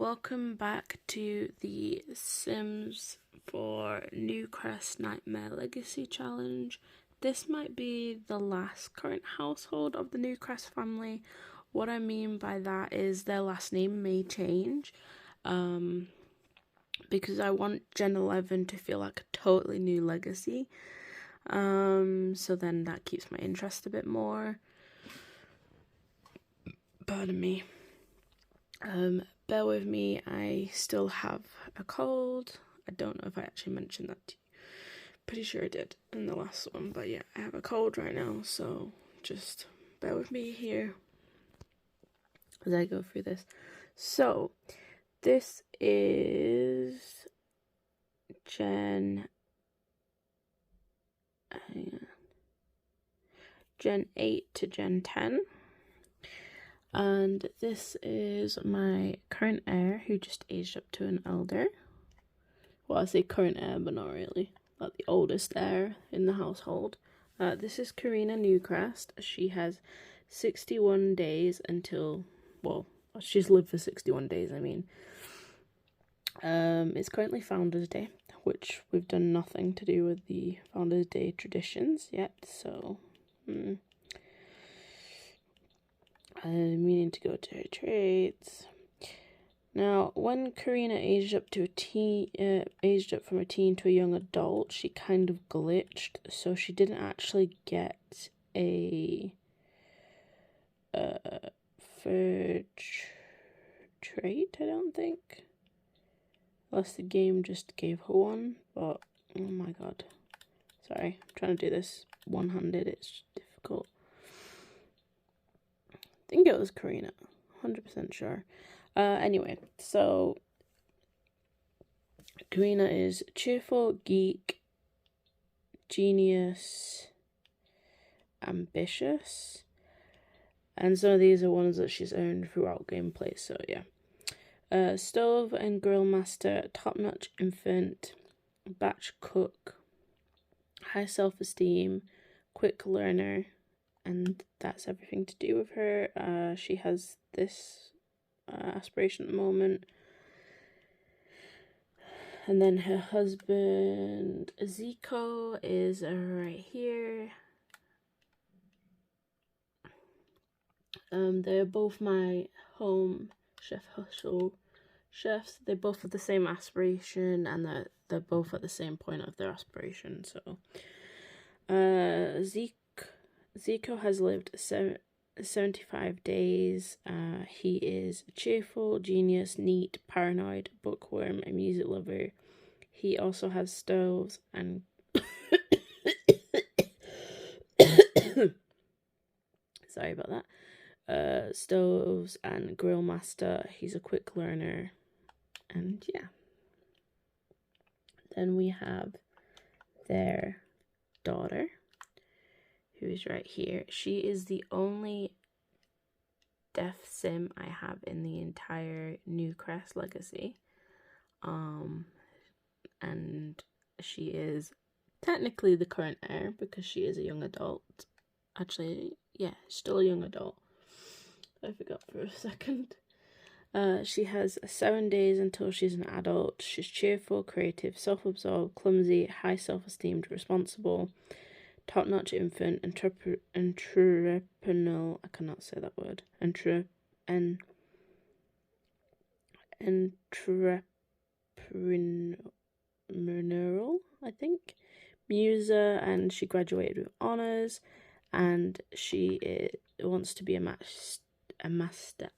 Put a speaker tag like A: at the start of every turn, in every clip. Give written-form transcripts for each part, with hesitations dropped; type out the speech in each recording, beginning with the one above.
A: welcome back to the Sims for Newcrest Nightmare Legacy Challenge. This might be the last current household of the Newcrest family. What I mean by that is their last name may change, because I want Gen 11 to feel like a totally new legacy. So then that keeps my interest a bit more. Pardon me. Bear with me, I still have a cold. I don't know if I actually mentioned that to you. Pretty sure I did in the last one, but yeah, I have a cold right now, so just bear with me here as I go through this. So, this is Gen 8 to Gen 10. And this is my current heir who just aged up to an elder. Well, I say current heir, but not really. Like the oldest heir in the household. This is Karina Newcrest. She has 61 days until, well, she's lived for 61 days, I mean. It's currently Founders Day, which we've done nothing to do with the Founders Day traditions yet, so... I'm meaning to go to her traits. Now, when Karina aged up from a teen to a young adult, she kind of glitched, so she didn't actually get a third trait, I don't think. Unless the game just gave her one, but oh my god. Sorry, I'm trying to do this one-handed, it's difficult. I think it was Karina, 100% sure. Anyway, so Karina is cheerful, geek, genius, ambitious, and some of these are ones that she's earned throughout gameplay, so yeah. Stove and grill master, top-notch infant, batch cook, high self-esteem, quick learner, and that's everything to do with her. She has this aspiration at the moment. And then her husband, Zico, is right here. They're both my home chef hustle chefs. They both have the same aspiration, and they're both at the same point of their aspiration. So, Zico has lived 75 days. He is cheerful, genius, neat, paranoid, bookworm, a music lover. He also has stoves and sorry about that. Stoves and grill master. He's a quick learner, and yeah. Then we have their daughter, who is right here. She is the only deaf sim I have in the entire Newcrest legacy. And she is technically the current heir because she is a young adult. Actually, yeah, still a young adult. I forgot for a second. She has 7 days until she's an adult. She's cheerful, creative, self-absorbed, clumsy, high self-esteemed, responsible, top-notch infant, entrepreneurial, I cannot say that word, entrepreneurial, I think, muser, and she graduated with honours, and she wants to be a master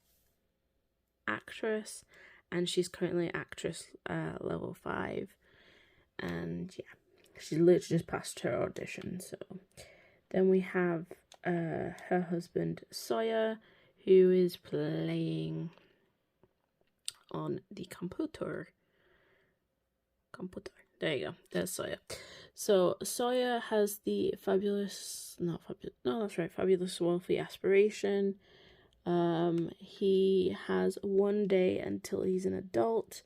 A: actress, and she's currently actress level 5, and yeah. She literally just passed her audition. So then we have her husband Sawyer, who is playing on the computer. There you go. There's Sawyer. So Sawyer has the fabulous wealthy aspiration. He has 1 day until he's an adult.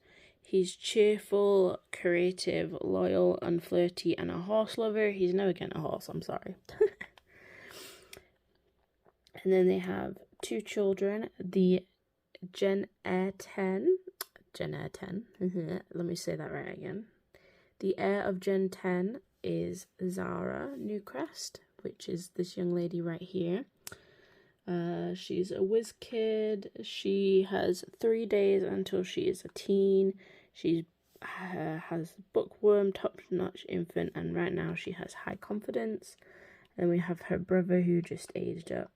A: He's cheerful, creative, loyal, unflirty, and a horse lover. He's never getting a horse, I'm sorry. And then they have 2 children, the Gen 10 Gen Heir 10. Let me say that right again. The heir of Gen 10 is Zara Newcrest, which is this young lady right here. She's a whiz kid. She has 3 days until she is a teen. She has bookworm, top-notch infant, and right now she has high confidence. Then we have her brother who just aged up.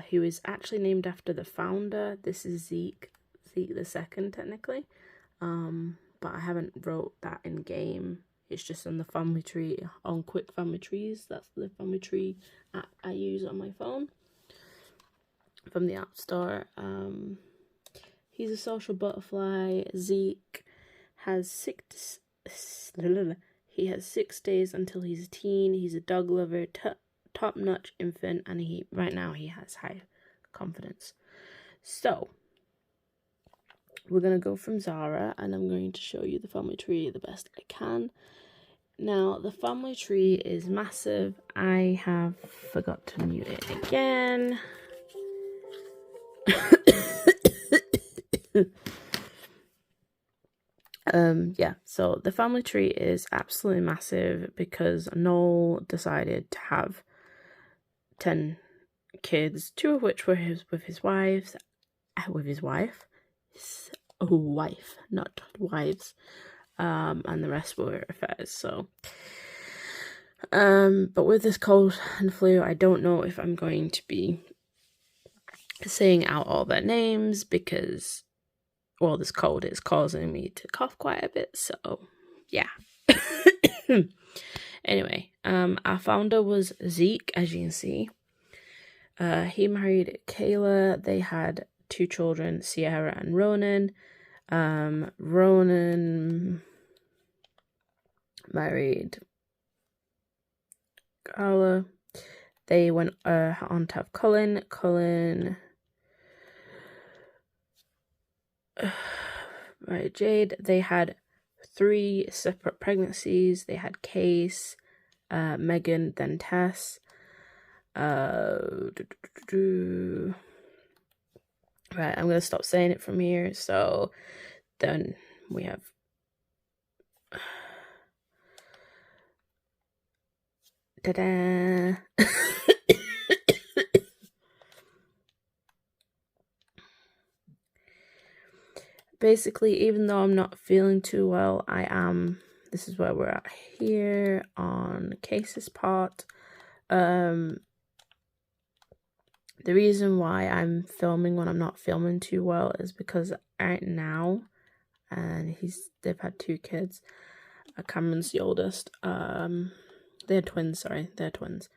A: Who is actually named after the founder. This is Zeke the second technically. But I haven't wrote that in game. It's just on the family tree, on Quick Family Trees. That's the family tree app I use on my phone from the App Store. He's a social butterfly. Zeke has 6 days until he's a teen. He's a dog lover, top-notch infant, and right now he has high confidence. So we're going to go from Zara, and I'm going to show you the family tree the best I can. Now, the family tree is massive. I have forgot to mute it again. Yeah, so the family tree is absolutely massive because Noel decided to have 10 kids, 2 of which were with his wife, not wives, and the rest were affairs. So, but with this cold and flu, I don't know if I'm going to be saying out all their names because, well, this cold is causing me to cough quite a bit. So, yeah. Anyway, our founder was Zeke, as you can see. He married Kayla. They had 2 children, Sierra and Ronan. Ronan married Carla. They went on to have Cullen. Right, Jade. They had 3 separate pregnancies. They had Case, Megan, then Tess. Right, I'm gonna stop saying it from here. So then we have ta-da. Basically, even though I'm not feeling too well, I am. This is where we're at here on Case's part. The reason why I'm filming when I'm not filming too well is because right now, and they've had 2 kids. Cameron's the oldest. They're twins. Sorry, they're twins.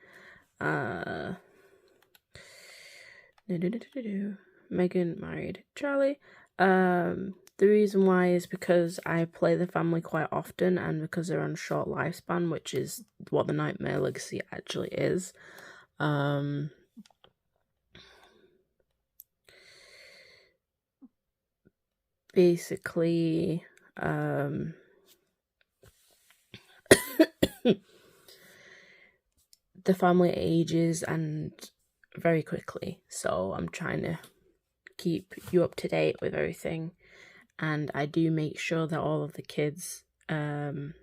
A: Megan married Charlie. The reason why is because I play the family quite often, and because they're on short lifespan, which is what the Nightmare Legacy actually is. Basically, the family ages and very quickly, so I'm trying to keep you up to date with everything, and I do make sure that all of the kids, grandkids,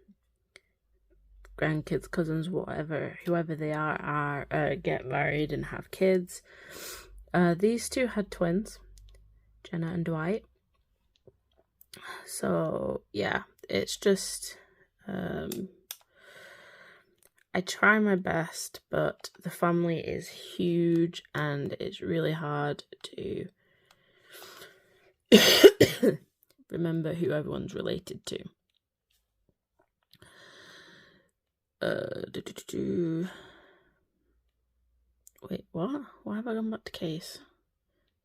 A: cousins, whoever they are get married and have kids. These 2 had twins, Jenna and Dwight. So yeah, it's just I try my best, but the family is huge and it's really hard to remember who everyone's related to. Wait, what? Why have I gone back to Case?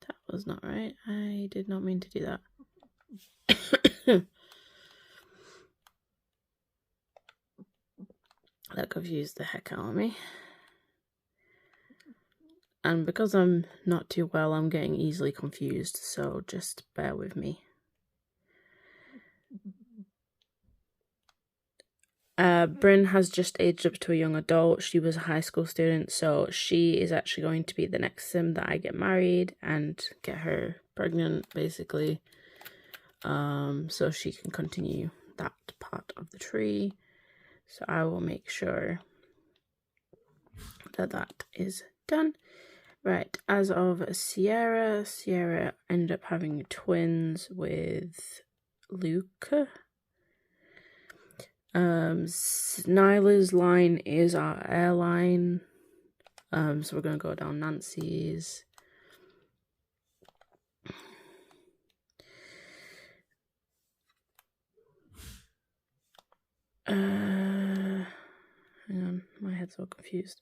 A: That was not right. I did not mean to do that. That confused the heck out of me. And because I'm not too well, I'm getting easily confused, so just bear with me. Bryn has just aged up to a young adult. She was a high school student, so she is actually going to be the next sim that I get married and get her pregnant, basically. so she can continue that part of the tree. So I will make sure that that is done. Right, as of Sierra ended up having twins with Luca. Nyla's line is our airline. So we're gonna go down Nancy's. Hang on, my head's all confused.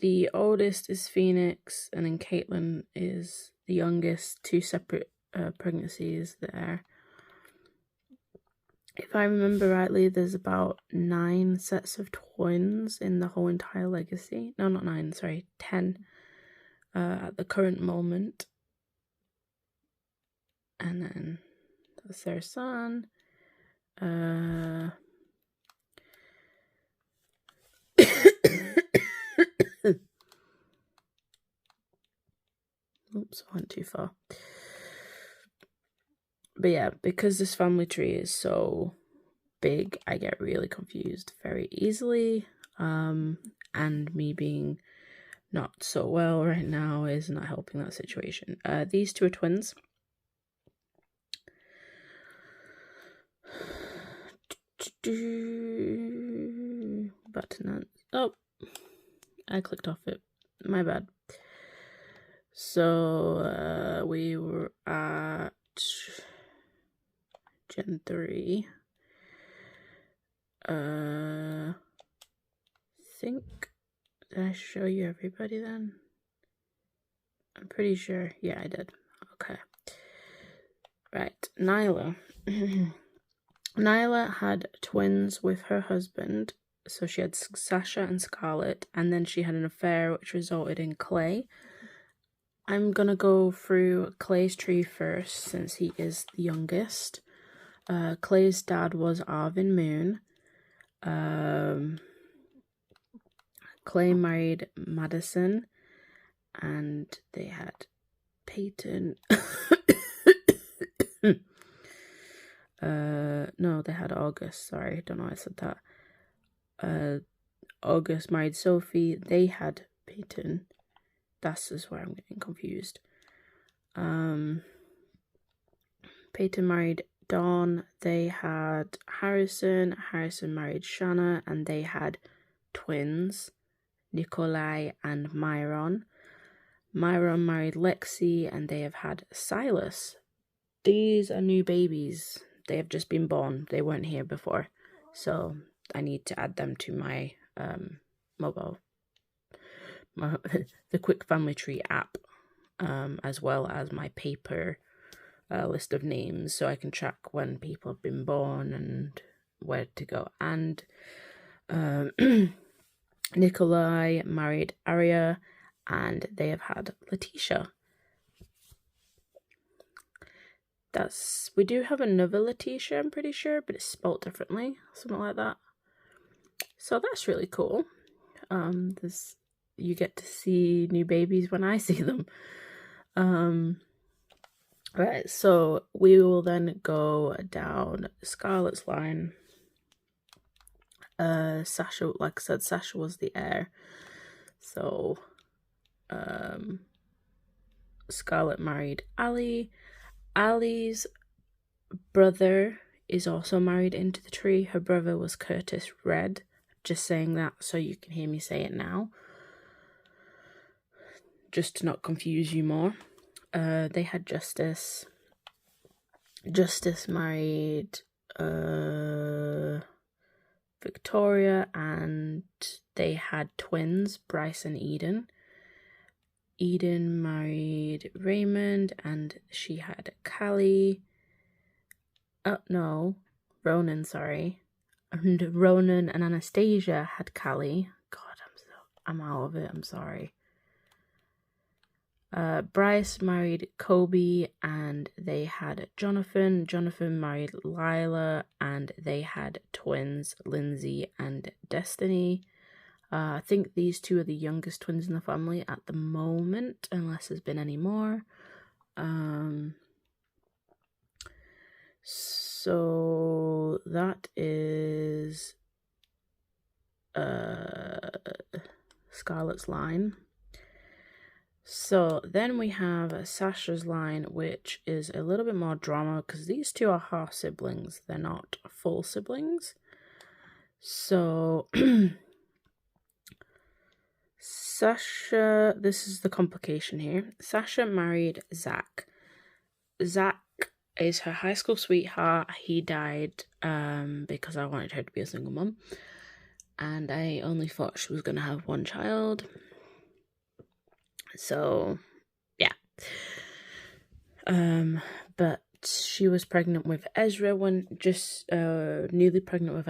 A: The oldest is Phoenix, and then Caitlin is the youngest. 2 separate pregnancies there. If I remember rightly, there's about 9 sets of twins in the whole entire legacy. No, not 9, sorry, 10 at the current moment. And then that's their son. Oops, I went too far. But yeah, because this family tree is so big, I get really confused very easily. And me being not so well right now is not helping that situation. These 2 are twins. Button. Oh, I clicked off it. My bad. So we were at Gen 3. Think, did I show you everybody then? I'm pretty sure. Yeah, I did. Okay. Right, Nyla. Nyla had twins with her husband. So she had Sasha and Scarlett, and then she had an affair which resulted in Clay. I'm gonna go through Clay's tree first since he is the youngest. Clay's dad was Arvin Moon. Clay married Madison, and they had Peyton. No, they had August. Sorry, don't know why I said that. August married Sophie. They had Peyton. That's just where I'm getting confused. Peyton married Dawn. They had Harrison. Harrison married Shanna, and they had twins, Nikolai and Myron. Myron married Lexi, and they have had Silas. These are new babies. They have just been born. They weren't here before. So I need to add them to my mobile, the Quick Family Tree app, as well as my paper list of names, so I can track when people have been born and where to go. And Nikolai married Aria, and they have had Letitia. We do have another Letitia, I'm pretty sure, but it's spelled differently, something like that. So that's really cool. You get to see new babies when I see them. Right, so we will then go down Scarlett's line. Sasha, like I said, Sasha was the heir. So, Scarlett married Ali. Ali's brother is also married into the tree. Her brother was Curtis Red. Just saying that so you can hear me say it now, just to not confuse you more. They had Justice. Justice married Victoria, and they had twins, Bryce and Eden. Eden married Raymond, and she had Callie. Ronan, sorry. And Ronan and Anastasia had Callie. God, I'm out of it, I'm sorry. Bryce married Kobe, and they had Jonathan. Jonathan married Lila, and they had twins, Lindsay and Destiny. I think these two are the youngest twins in the family at the moment, unless there's been any more. So that is Scarlett's line. So then we have Sasha's line, which is a little bit more drama because these two are half siblings. They're not full siblings. So Sasha, this is the complication here. Sasha married Zach. Zach is her high school sweetheart. He died because I wanted her to be a single mom. And I only thought she was going to have one child. So, yeah. But she was pregnant with Ezra newly pregnant with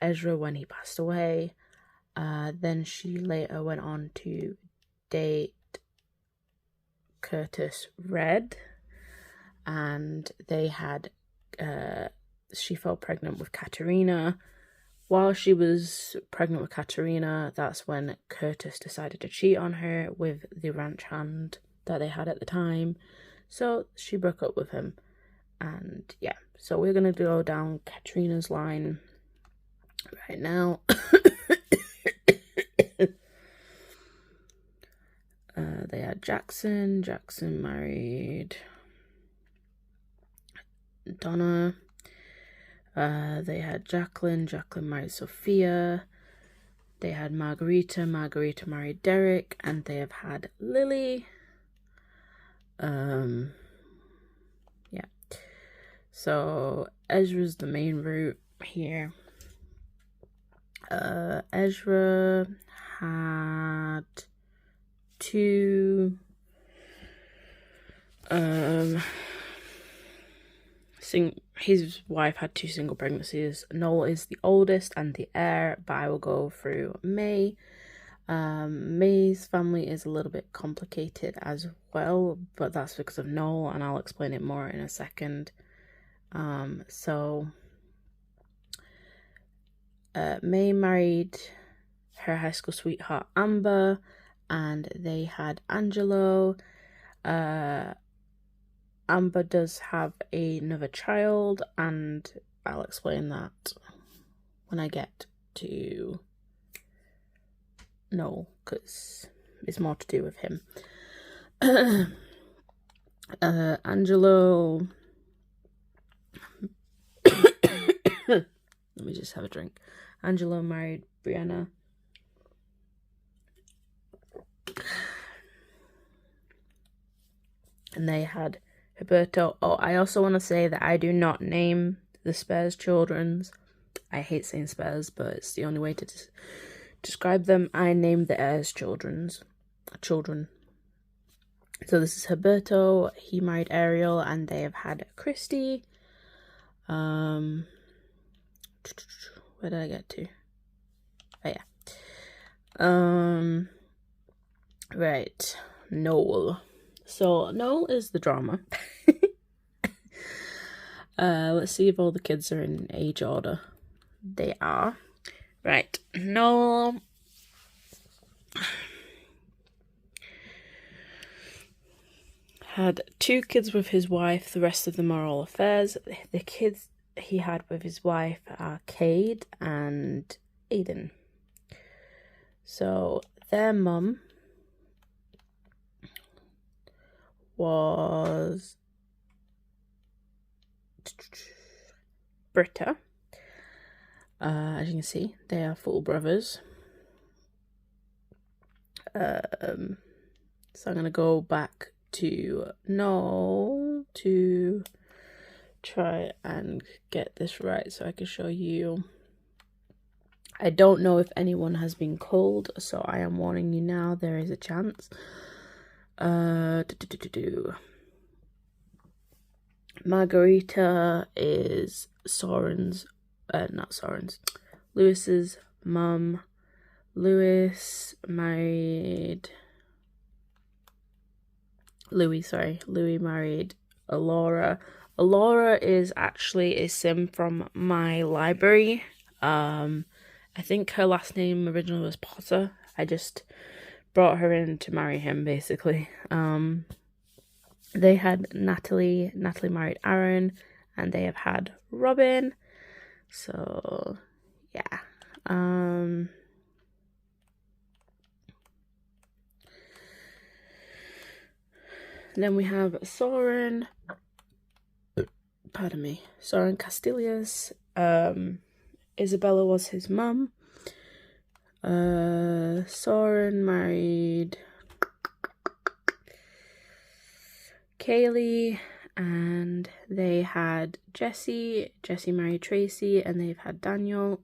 A: Ezra when he passed away. Then she later went on to date Curtis Red. And they had, she fell pregnant with Katerina. While she was pregnant with Katerina, that's when Curtis decided to cheat on her with the ranch hand that they had at the time. So she broke up with him. And yeah, so we're going to go down Katerina's line right now. They had Jackson. Jackson married Donna. They had Jacqueline. Jacqueline married Sophia. They had Margarita. Margarita married Derek. And they have had Lily. Yeah. So Ezra's the main route here. Ezra had two his wife had two single pregnancies. Noel is the oldest and the heir, but I will go through May. May's family is a little bit complicated as well, but that's because of Noel, and I'll explain it more in a second. So May married her high school sweetheart Amber, and they had Angelo. Amber does have another child, and I'll explain that when I get to Noel, because it's more to do with him. Angelo. Let me just have a drink. Angelo married Brianna. And they had Roberto. Oh, I also want to say that I do not name the Spears children's. I hate saying Spears, but it's the only way to describe them. I named the heirs children. So this is Roberto. He married Ariel, and they have had Christy. Where did I get to? Oh yeah. Right. Noel. So Noel is the drama. Let's see if all the kids are in age order. They are. Right. Noel had two kids with his wife. The rest of them are all affairs. The kids he had with his wife are Cade and Aiden. So their mum was Britta. As you can see, they are full brothers. So I'm going to go back to Noel to try and get this right so I can show you. I don't know if anyone has been culled, so I am warning you now, there is a chance. Margarita is Lewis's mum. Louis married Alora. Alora is actually a sim from my library. I think her last name originally was Potter. I just brought her in to marry him, basically. They had Natalie. Natalie married Aaron, and they have had Robin. So, yeah. Then we have Soren. Pardon me. Soren Castillas. Isabella was his mum. Soren married Kaylee, and they had Jesse. Jesse married Tracy, and they've had Daniel.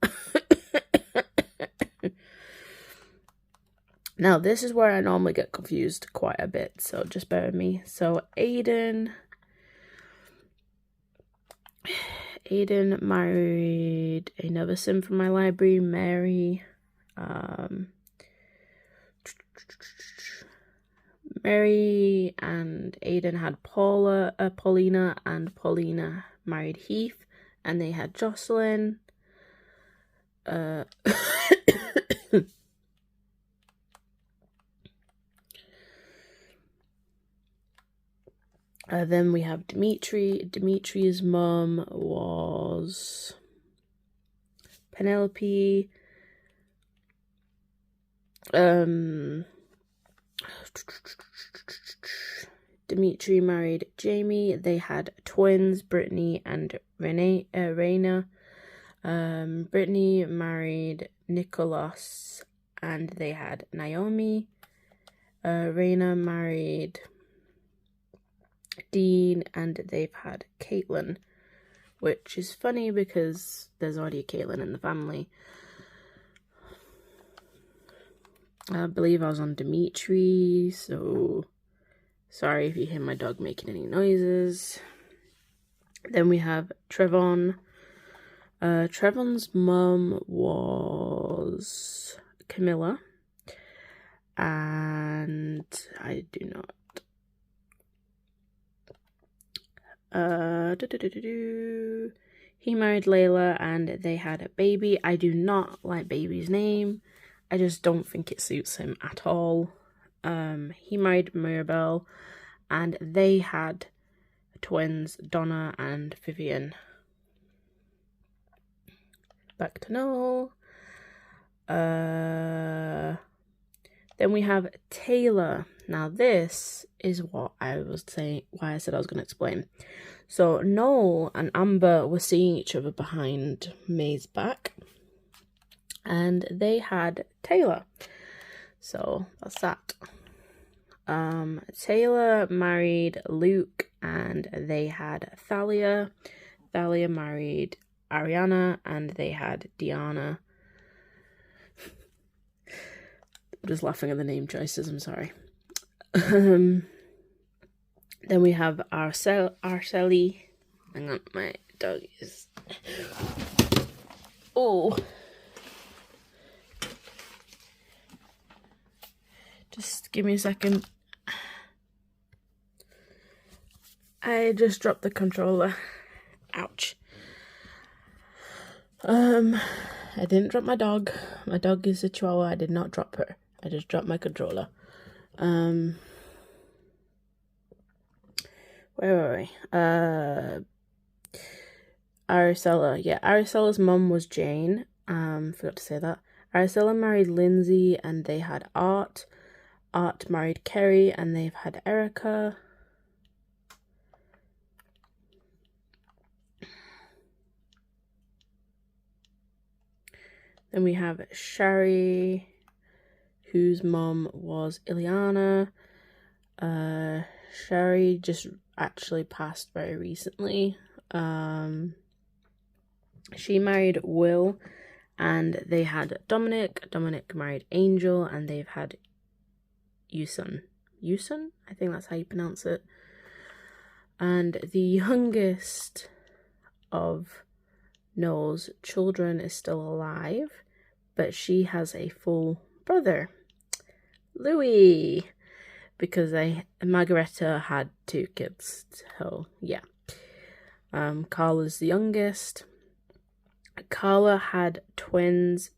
A: Now, this is where I normally get confused quite a bit, so just bear with me. So, Aiden married another sim from my library, Mary. Mary and Aiden had Paulina, and Paulina married Heath, and they had Jocelyn. Then we have Dimitri. Dimitri's mum was Penelope. Dimitri married Jamie. They had twins, Brittany and Raina. Brittany married Nicholas, and they had Naomi. Raina married Dean, and they've had Caitlin, which is funny because there's already a Caitlin in the family. I believe I was on Dimitri, so sorry if you hear my dog making any noises. Then we have Trevon. Trevon's mum was Camilla, and I do not. He married Layla, and they had a baby. I do not like baby's name. I just don't think it suits him at all. He married Mirabelle, and they had twins, Donna and Vivian. Back to Noel. Then we have Taylor. Now this is what I was saying, why I said I was going to explain. So Noel and Amber were seeing each other behind May's back, and they had Taylor. So that's that. Taylor married Luke, and they had Thalia. Thalia married Ariana, and they had Diana. I'm just laughing at the name choices, I'm sorry. Then we have Arceli. Hang on, my dog is... Oh. Just give me a second. I just dropped the controller. Ouch. I didn't drop my dog. My dog is a chihuahua. I did not drop her. I just dropped my controller. Where were we? Aracella. Yeah, Aracella's mum was Jane. Forgot to say that. Aracella married Lindsay, and they had Art. Art married Kerry, and they've had Erica. Then we have Shari, whose mum was Ileana. Shari just actually passed very recently. She married Will, and they had Dominic. Dominic married Angel, and they've had Yusun. Yusun? I think that's how you pronounce it. And the youngest of Noel's children is still alive, but she has a full brother, Louis, because Margareta had 2 kids. So yeah. Carla's the youngest. Carla had twins,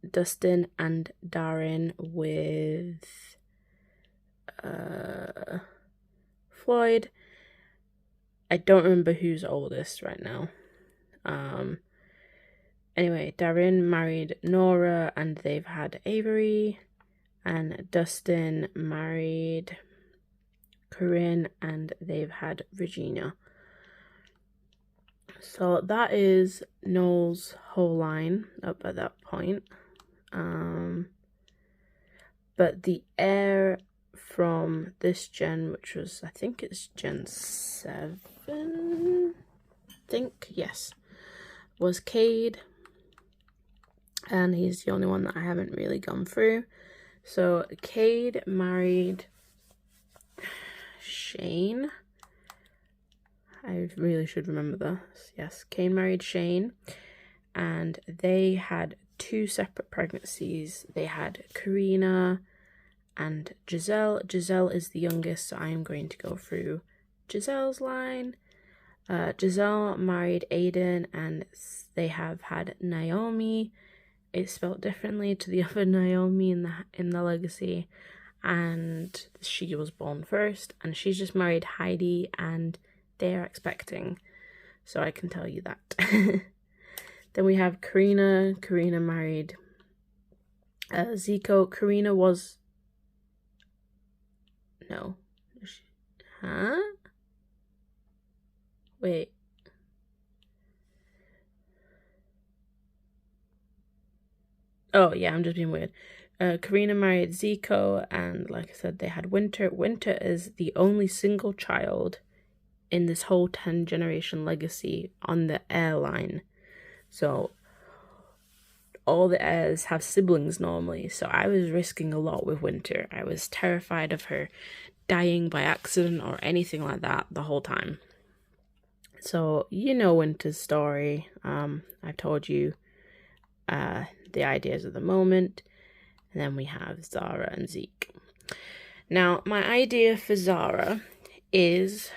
A: Dustin and Darren with Floyd. I don't remember who's oldest right now. Anyway, Darren married Nora and they've had Avery, and Dustin married Corinne and they've had Regina. So that is Noel's whole line up at that point. But the heir from this gen, which was, I think it's Gen 7, yes, was Cade. And he's the only one that I haven't really gone through. So Cade married Shane. I really should remember this. Yes, Cade married Shane. And they had 2 separate pregnancies. They had Karina and Giselle. Giselle is the youngest, so I am going to go through Giselle's line. Giselle married Aiden and they have had Naomi. It's spelled differently to the other Naomi in the legacy, and she was born first, and she's just married Heidi and they are expecting, so I can tell you that. Then we have Karina. Karina married Zico. Karina was wait. Oh, yeah, I'm just being weird. Karina married Zico, and like I said, they had Winter. Winter is the only single child in this whole 10 generation legacy on the heir line. So all the heirs have siblings normally, so I was risking a lot with Winter. I was terrified of her dying by accident or anything like that the whole time. So you know Winter's story. I've told you the ideas of the moment. And then we have Zara and Zeke. Now, my idea for Zara is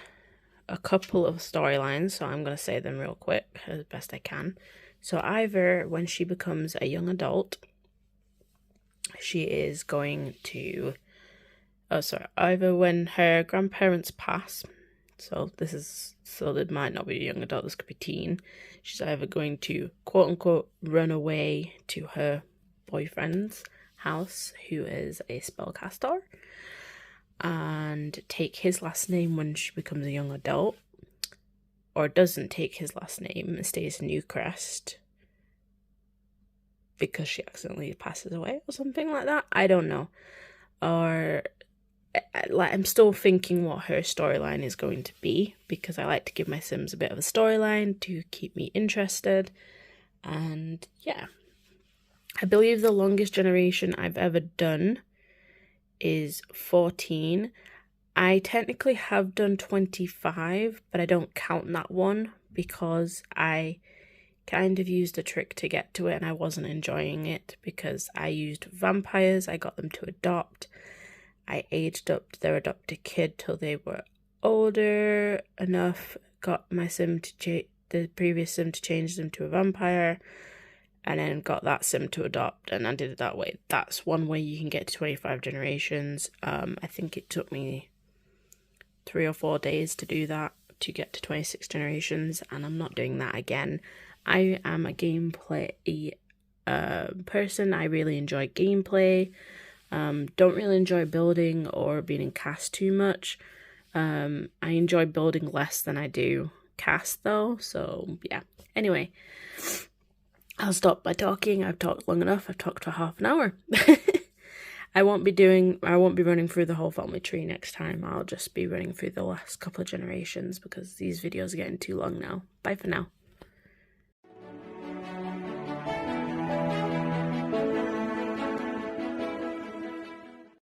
A: a couple of storylines, so I'm going to say them real quick as best I can. So either when she becomes a young adult, she is going to... either when her grandparents pass, so there might not be a young adult, this could be teen. She's either going to, quote unquote, run away to her boyfriend's house, who is a spellcaster, and take his last name when she becomes a young adult, or doesn't take his last name and stays in Newcrest because she accidentally passes away or something like that. I don't know. Or... I'm still thinking what her storyline is going to be, because I like to give my Sims a bit of a storyline to keep me interested. And yeah, I believe the longest generation I've ever done is 14. I technically have done 25, but I don't count that one because I kind of used a trick to get to it and I wasn't enjoying it, because I used vampires. I got them to adopt. I aged up their adopted kid till they were older enough, got my sim to the previous sim to change them to a vampire, and then got that sim to adopt, and I did it that way. That's one way you can get to 25 generations. I think it took me 3 or 4 days to do that, to get to 26 generations, and I'm not doing that again. I am a gameplay person. I really enjoy gameplay. Don't really enjoy building or being in cast too much. I enjoy building less than I do cast though, so yeah. Anyway, I'll stop by talking. I've talked long enough. I've talked for half an hour. I won't be running through the whole family tree next time. I'll just be running through the last couple of generations because these videos are getting too long now. Bye for now.